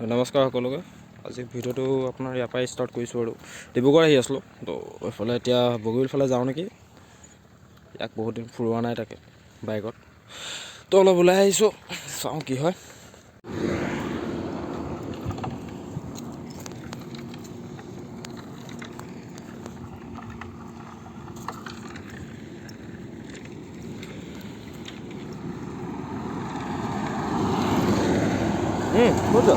নমস্কাৰ সকলোকে। আজি ভিডিঅ'টো আপোনাৰ ইয়াৰ পৰাই ষ্টাৰ্ট কৰিছোঁ আৰু ডিব্ৰুগড় আহি আছিলোঁ তো এইফালে এতিয়া বগীবিল ফালে যাওঁ নেকি। ইয়াক বহুত দিন ফুৰোৱা নাই তাকে বাইকত তো অলপ ওলাই আহিছোঁ, চাওঁ কি হয়। বুঝছো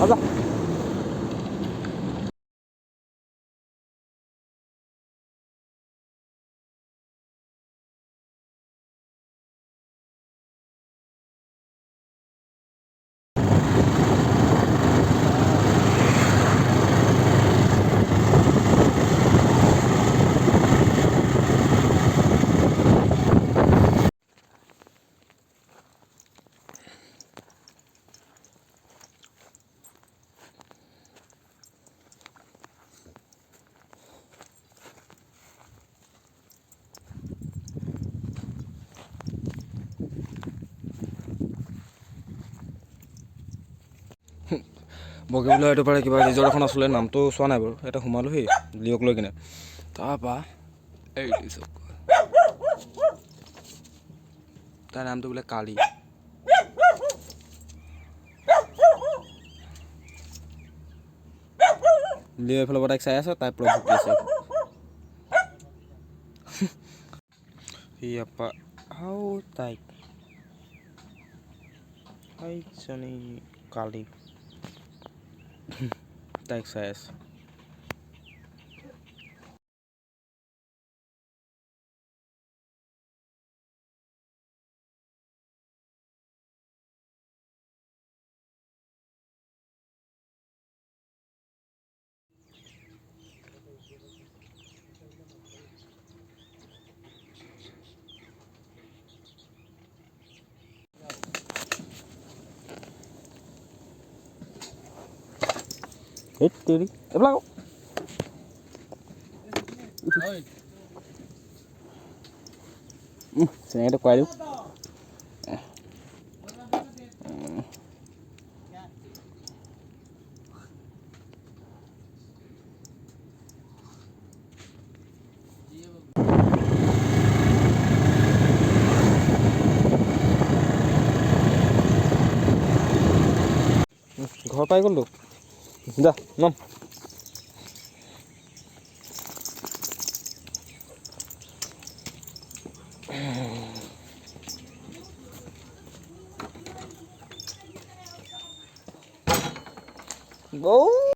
আচ্ছা বগীবিলৰ এইটো পাৰে কিবা ৰিজৰ্ট এখন আছিলে, নামটো চোৱা নাই বাৰু। এটা সোমালোহি লিঅ'ক লৈ কিনে, তাৰপৰা এই তাৰ নামটো বোলে কালি। লিঅ' এইফালৰ পৰা তাইক চাই আছে, তাই পুৰা ভুকি আছে। ইয়াপা আও তাইক এইজনী কালি তাইক চাই আছে। এই তেৰি এইবিলাক চেনেঙিটো খুৱাই দিওঁ। ঘৰ পাই গ'লতো, যা নাম। বৌ